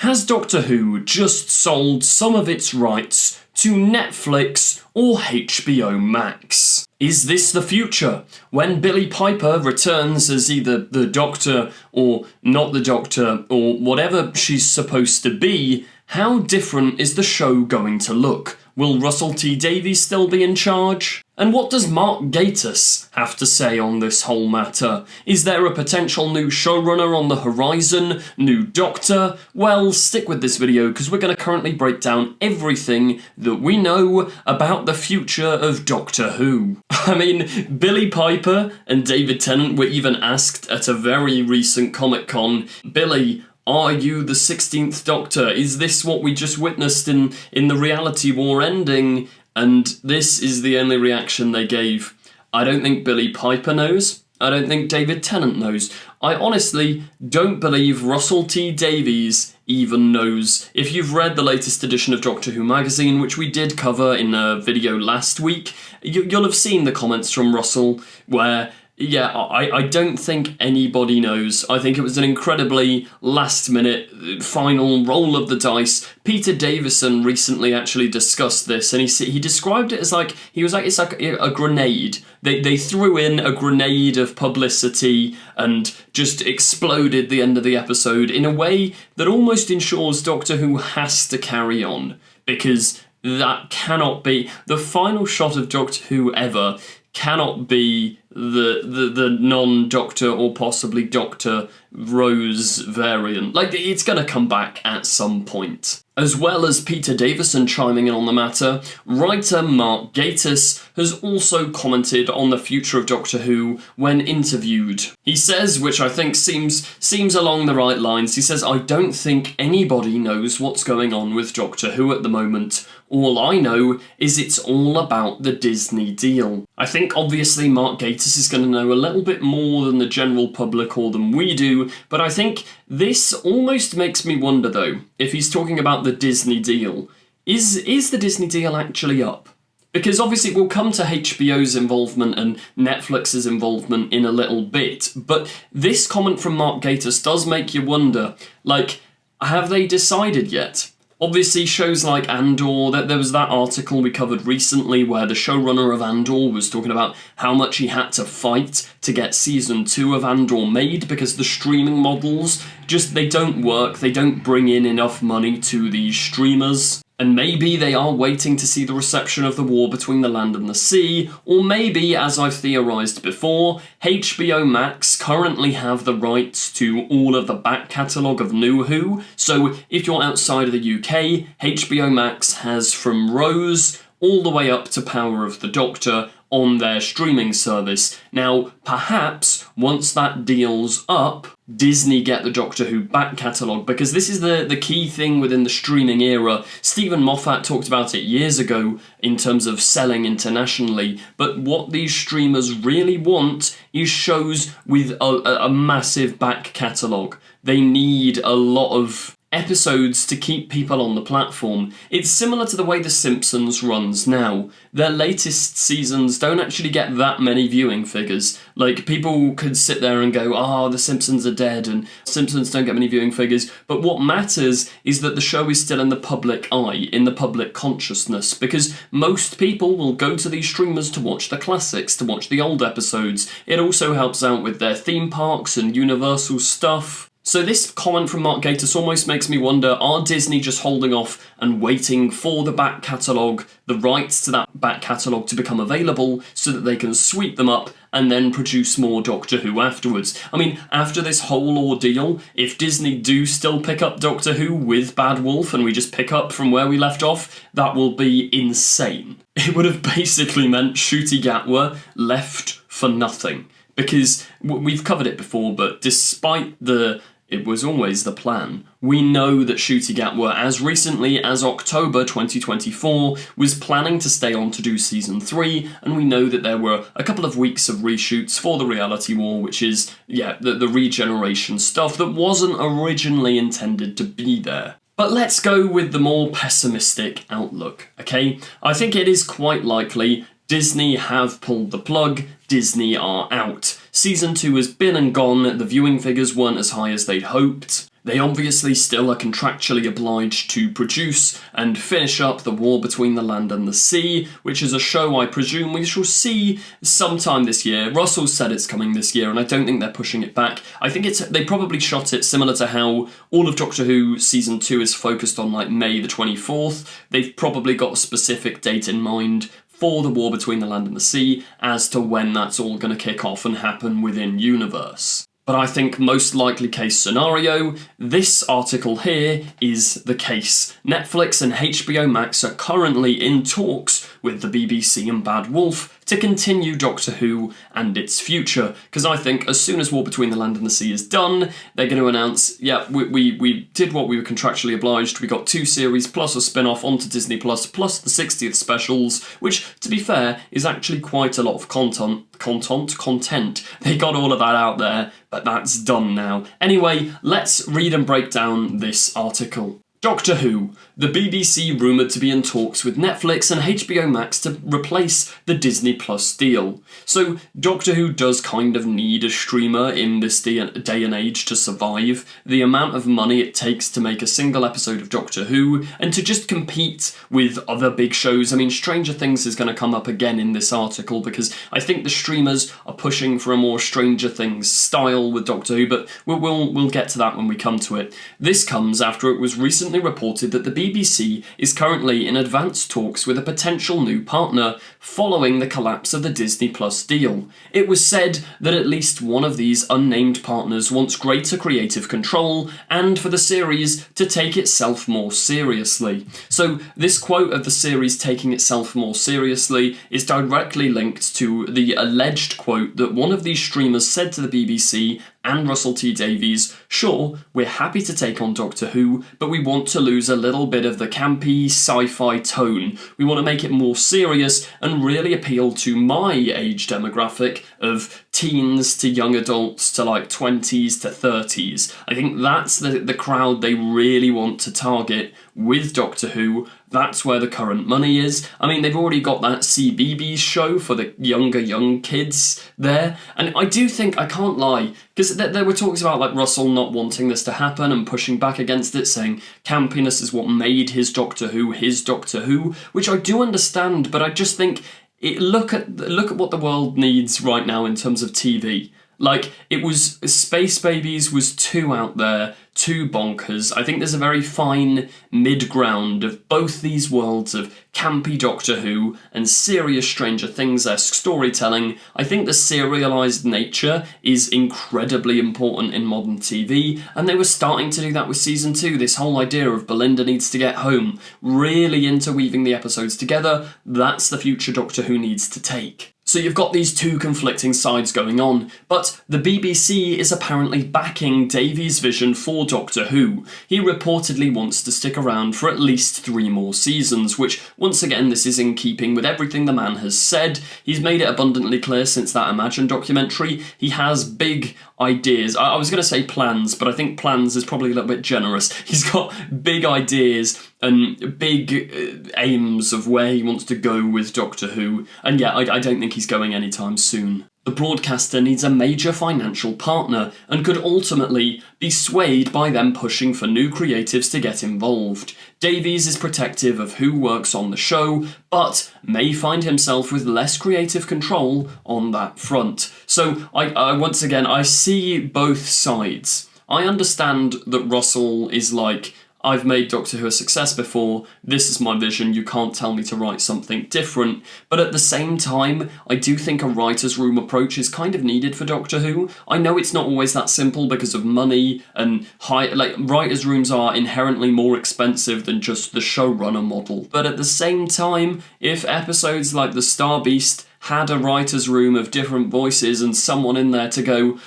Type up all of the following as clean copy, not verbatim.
Has Doctor Who just sold some of its rights to Netflix or HBO Max? Is this the future? When Billie Piper returns as either the Doctor or not the Doctor or whatever she's supposed to be, how different is the show going to look? Will Russell T Davies still be in charge? And what does Mark Gatiss have to say on this whole matter? Is there a potential new showrunner on the horizon? New Doctor? Well, stick with this video because we're going to currently break down everything that we know about the future of Doctor Who. I mean, Billie Piper and David Tennant were even asked at a very recent Comic-Con, Billie, are you the 16th Doctor? Is this what we just witnessed in the reality war ending? And this is the only reaction they gave. I don't think Billie Piper knows. I don't think David Tennant knows. I honestly don't believe Russell T Davies even knows. If you've read the latest edition of Doctor Who magazine, which we did cover in a video last week, you'll have seen the comments from Russell where, yeah, I don't think anybody knows. I think it was an incredibly last-minute final roll of the dice. Peter Davison recently actually discussed this, and he described it as like, it's like a grenade. They threw in a grenade of publicity and just exploded the end of the episode in a way that almost ensures Doctor Who has to carry on, because that cannot be the final shot of Doctor Who ever. Cannot be the non-Doctor or possibly Doctor Rose variant. Like, it's gonna come back at some point. As well as Peter Davison chiming in on the matter, writer Mark Gatiss has also commented on the future of Doctor Who when interviewed. He says, which I think seems along the right lines, he says, I don't think anybody knows what's going on with Doctor Who at the moment. All I know is it's all about the Disney deal. I think obviously Mark Gatiss is going to know a little bit more than the general public or than we do, but I think this almost makes me wonder though, if he's talking about the Disney deal, is the Disney deal actually up? Because obviously we'll come to HBO's involvement and Netflix's involvement in a little bit, but this comment from Mark Gatiss does make you wonder, like, have they decided yet? Obviously, shows like Andor, there was that article we covered recently where the showrunner of Andor was talking about how much he had to fight to get season 2 of Andor made because the streaming models they don't work, they don't bring in enough money to these streamers. And maybe they are waiting to see the reception of the war between the land and the sea, or maybe, as I've theorised before, HBO Max currently have the rights to all of the back catalogue of New Who, so if you're outside of the UK, HBO Max has from Rose all the way up to Power of the Doctor on their streaming service. Now, perhaps, once that deal's up, Disney get the Doctor Who back catalogue, because this is the key thing within the streaming era. Stephen Moffat talked about it years ago in terms of selling internationally, but what these streamers really want is shows with a massive back catalogue. They need a lot of episodes to keep people on the platform. It's similar to the way The Simpsons runs now. Their latest seasons don't actually get that many viewing figures. Like, people could sit there and go, The Simpsons are dead and Simpsons don't get many viewing figures, but what matters is that the show is still in the public eye, in the public consciousness, because most people will go to these streamers to watch the classics, to watch the old episodes. It also helps out with their theme parks and Universal stuff. So this comment from Mark Gatiss almost makes me wonder, are Disney just holding off and waiting for the back catalogue, the rights to that back catalogue to become available so that they can sweep them up and then produce more Doctor Who afterwards? I mean, after this whole ordeal, if Disney do still pick up Doctor Who with Bad Wolf and we just pick up from where we left off, that will be insane. It would have basically meant Ncuti Gatwa left for nothing. Because we've covered it before, but despite it was always the plan, we know that Ncuti Gatwa, as recently as October 2024, was planning to stay on to do season 3, and we know that there were a couple of weeks of reshoots for the reality war, which is, the regeneration stuff that wasn't originally intended to be there. But let's go with the more pessimistic outlook, okay? I think it is quite likely Disney have pulled the plug, Disney are out. Season 2 has been and gone, the viewing figures weren't as high as they'd hoped. They obviously still are contractually obliged to produce and finish up The War Between the Land and the Sea, which is a show I presume we shall see sometime this year. Russell said it's coming this year, and I don't think they're pushing it back. I think they probably shot it similar to how all of Doctor Who Season 2 is focused on like May the 24th. They've probably got a specific date in mind for The War Between the Land and the Sea as to when that's all going to kick off and happen within universe. But I think most likely case scenario, this article here is the case. Netflix and HBO Max are currently in talks with the BBC and Bad Wolf to continue Doctor Who and its future, because I think as soon as War Between the Land and the Sea is done, they're going to announce, yeah, we did what we were contractually obliged, we got 2 series plus a spin-off onto Disney+, plus the 60th specials, which, to be fair, is actually quite a lot of content. They got all of that out there, but that's done now. Anyway, let's read and break down this article. Doctor Who. The BBC rumoured to be in talks with Netflix and HBO Max to replace the Disney Plus deal. So Doctor Who does kind of need a streamer in this day and age to survive. The amount of money it takes to make a single episode of Doctor Who and to just compete with other big shows. I mean, Stranger Things is going to come up again in this article because I think the streamers are pushing for a more Stranger Things style with Doctor Who, but we'll get to that when we come to it. This comes after it was recently reported that the BBC is currently in advanced talks with a potential new partner following the collapse of the Disney Plus deal. It was said that at least one of these unnamed partners wants greater creative control and for the series to take itself more seriously. So this quote of the series taking itself more seriously is directly linked to the alleged quote that one of these streamers said to the BBC and Russell T Davies, "Sure, we're happy to take on Doctor Who, but we want to lose a little bit of the campy sci-fi tone. We want to make it more serious and really appeal to my age demographic of teens to young adults to like 20s to 30s. I think that's the crowd they really want to target with Doctor Who. That's where the current money is. I mean, they've already got that CBeebies show for the young kids there. And I do think, I can't lie, because there were talks about like Russell not wanting this to happen and pushing back against it, saying campiness is what made his Doctor Who, which I do understand, but I just think, look at what the world needs right now in terms of TV. Like, it was, Space Babies was too out there, too bonkers. I think there's a very fine mid-ground of both these worlds of campy Doctor Who and serious Stranger Things-esque storytelling. I think the serialised nature is incredibly important in modern TV, and they were starting to do that with Season 2, this whole idea of Belinda needs to get home, really interweaving the episodes together. That's the future Doctor Who needs to take. So you've got these two conflicting sides going on, but the BBC is apparently backing Davies' vision for Doctor Who. He reportedly wants to stick around for at least 3 more seasons, which, once again, this is in keeping with everything the man has said. He's made it abundantly clear since that Imagine documentary. He has big ideas. I was going to say plans, but I think plans is probably a little bit generous. He's got big ideas and big aims of where he wants to go with Doctor Who, and yeah, I don't think he's going anytime soon. The broadcaster needs a major financial partner and could ultimately be swayed by them pushing for new creatives to get involved. Davies is protective of who works on the show, but may find himself with less creative control on that front. So I once again, I see both sides. I understand that Russell is like, I've made Doctor Who a success before, this is my vision, you can't tell me to write something different. But at the same time, I do think a writer's room approach is kind of needed for Doctor Who. I know it's not always that simple because of money and writer's rooms are inherently more expensive than just the showrunner model. But at the same time, if episodes like The Star Beast had a writer's room of different voices and someone in there to go,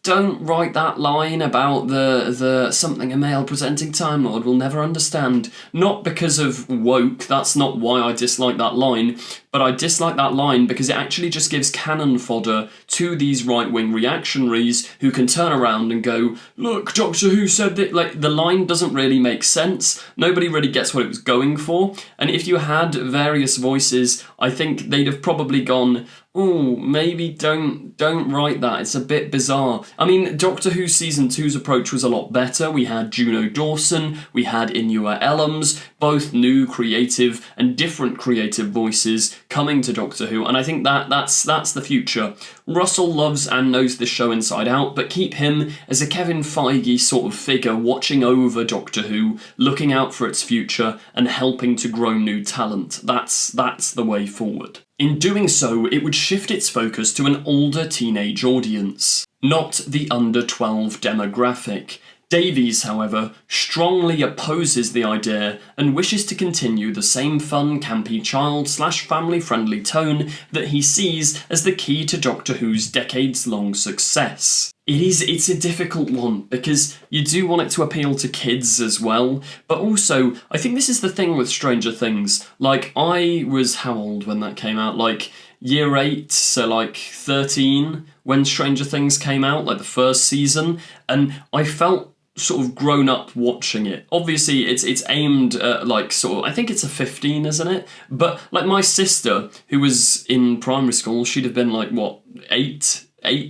don't write that line about the something a male presenting Time Lord will never understand. Not because of woke, that's not why I dislike that line, but I dislike that line because it actually just gives cannon fodder to these right-wing reactionaries who can turn around and go, look, Doctor Who said that, like, the line doesn't really make sense, nobody really gets what it was going for, and if you had various voices, I think they'd have probably gone, gone, oh, maybe don't write that, it's a bit bizarre. I mean, Doctor Who Season 2's approach was a lot better. We had Juno Dawson, we had Inua Ellams, both new, creative, and different creative voices coming to Doctor Who, and I think that's the future. Russell loves and knows the show inside out, but keep him as a Kevin Feige sort of figure watching over Doctor Who, looking out for its future, and helping to grow new talent. That's the way forward. In doing so, it would shift its focus to an older teenage audience, not the under 12 demographic. Davies, however, strongly opposes the idea and wishes to continue the same fun, campy, child/family-friendly tone that he sees as the key to Doctor Who's decades-long success. It's a difficult one, because you do want it to appeal to kids as well, but also, I think this is the thing with Stranger Things. Like, I was how old when that came out? Like, year 8, so like 13, when Stranger Things came out, like the first season, and I felt sort of grown up watching it. Obviously it's aimed at like sort of, I think it's a 15, isn't it? But like my sister, who was in primary school, she'd have been like what, 8,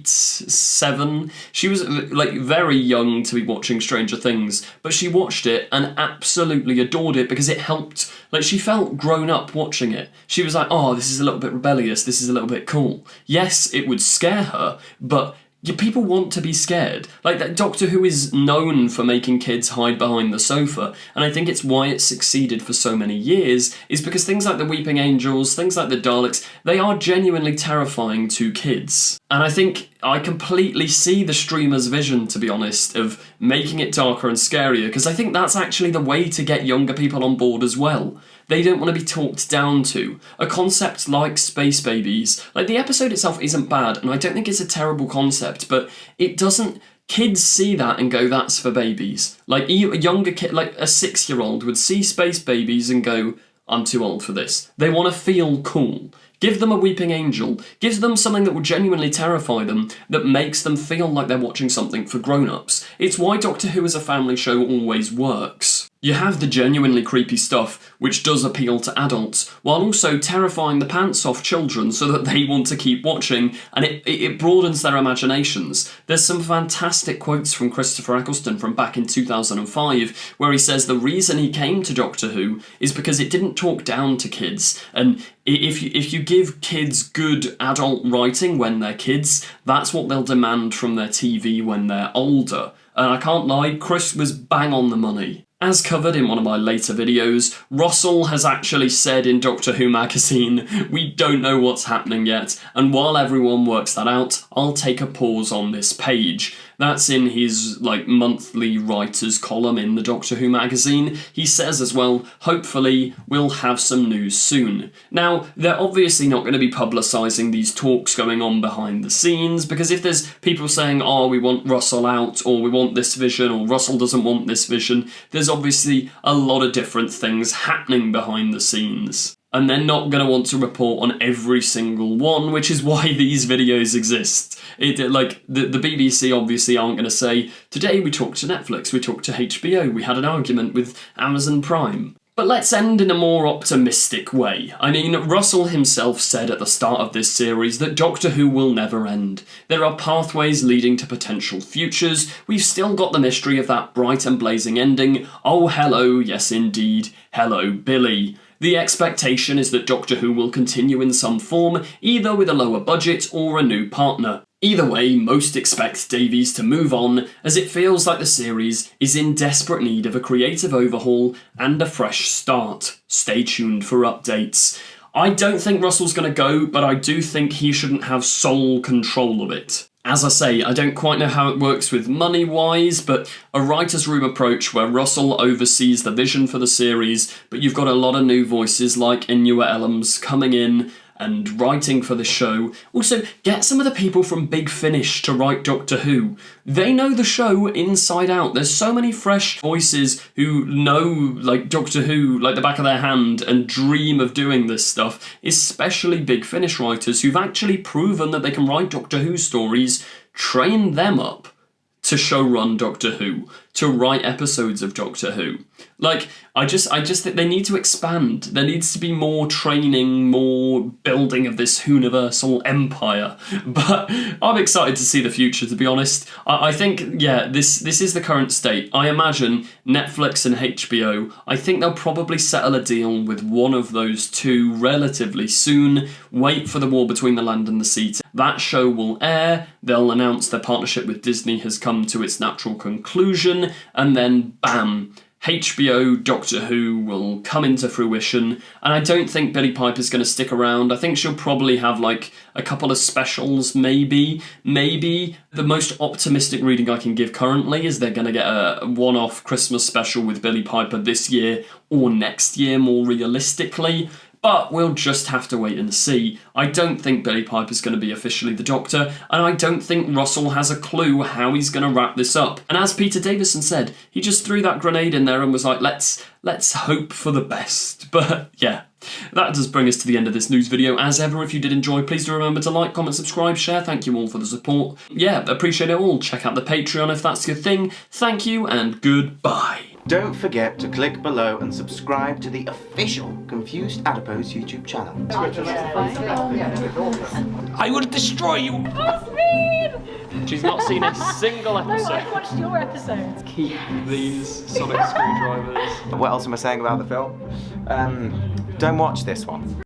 7. She was like very young to be watching Stranger Things, but she watched it and absolutely adored it because it helped, like she felt grown up watching it. She was like, oh, this is a little bit rebellious, this is a little bit cool. Yes, it would scare her, but people want to be scared. Like, that Doctor Who is known for making kids hide behind the sofa, and I think it's why it succeeded for so many years, is because things like the Weeping Angels, things like the Daleks, they are genuinely terrifying to kids. And I think I completely see the streamer's vision, to be honest, of making it darker and scarier, because I think that's actually the way to get younger people on board as well. They don't want to be talked down to. A concept like Space Babies, like the episode itself isn't bad, and I don't think it's a terrible concept, but it doesn't... Kids see that and go, that's for babies. Like, a younger kid, like a 6-year-old would see Space Babies and go, I'm too old for this. They want to feel cool. Give them a Weeping Angel. Give them something that will genuinely terrify them, that makes them feel like they're watching something for grown-ups. It's why Doctor Who as a family show always works. You have the genuinely creepy stuff, which does appeal to adults, while also terrifying the pants off children so that they want to keep watching, and it broadens their imaginations. There's some fantastic quotes from Christopher Eccleston from back in 2005, where he says the reason he came to Doctor Who is because it didn't talk down to kids, and if you give kids good adult writing when they're kids, that's what they'll demand from their TV when they're older. And I can't lie, Chris was bang on the money. As covered in one of my later videos, Russell has actually said in Doctor Who magazine, we don't know what's happening yet, and while everyone works that out, I'll take a pause on this page. That's in his, like, monthly writers column in the Doctor Who magazine. He says as well, hopefully we'll have some news soon. Now, they're obviously not going to be publicising these talks going on behind the scenes, because if there's people saying, oh, we want Russell out, or we want this vision, or Russell doesn't want this vision, there's obviously a lot of different things happening behind the scenes. And they're not going to want to report on every single one, which is why these videos exist. Like, the BBC obviously aren't going to say, today we talked to Netflix, we talked to HBO, we had an argument with Amazon Prime. But let's end in a more optimistic way. I mean, Russell himself said at the start of this series that Doctor Who will never end. There are pathways leading to potential futures, we've still got the mystery of that bright and blazing ending, oh hello, yes indeed, hello Billy. The expectation is that Doctor Who will continue in some form, either with a lower budget or a new partner. Either way, most expect Davies to move on, as it feels like the series is in desperate need of a creative overhaul and a fresh start. Stay tuned for updates. I don't think Russell's going to go, but I do think he shouldn't have sole control of it. As I say, I don't quite know how it works with money-wise, but a writer's room approach where Russell oversees the vision for the series, but you've got a lot of new voices like Inua Ellams coming in and writing for the show. Also, get some of the people from Big Finish to write Doctor Who. They know the show inside out. There's so many fresh voices who know, like, Doctor Who like the back of their hand and dream of doing this stuff, especially Big Finish writers who've actually proven that they can write Doctor Who stories. Train them up to showrun Doctor Who. to write episodes of Doctor Who. Like, I just think they need to expand. There needs to be more training, more building of this Whoniversal empire. But I'm excited to see the future, to be honest. I think, yeah, this is the current state. I imagine Netflix and HBO, I think they'll probably settle a deal with one of those two relatively soon. Wait for the war between the land and the sea. That show will air, they'll announce their partnership with Disney has come to its natural conclusion, and then bam, HBO Doctor Who will come into fruition, and I don't think Billie Piper's going to stick around. I think she'll probably have like a couple of specials, maybe. The most optimistic reading I can give currently is they're going to get a one-off Christmas special with Billie Piper this year or next year, more realistically. But we'll just have to wait and see. I don't think Billie Piper's going to be officially the Doctor, and I don't think Russell has a clue how he's going to wrap this up. And as Peter Davison said, he just threw that grenade in there and was like, let's hope for the best. But yeah, that does bring us to the end of this news video. As ever, if you did enjoy, please do remember to like, comment, subscribe, share. Thank you all for the support. Yeah, appreciate it all. Check out the Patreon if that's your thing. Thank you and goodbye. Don't forget to click below and subscribe to the official Confused Adipose YouTube channel. I will destroy you! She's not seen a single episode. No, I've watched your episodes. Keep these sonic screwdrivers. What else am I saying about the film? Don't watch this one.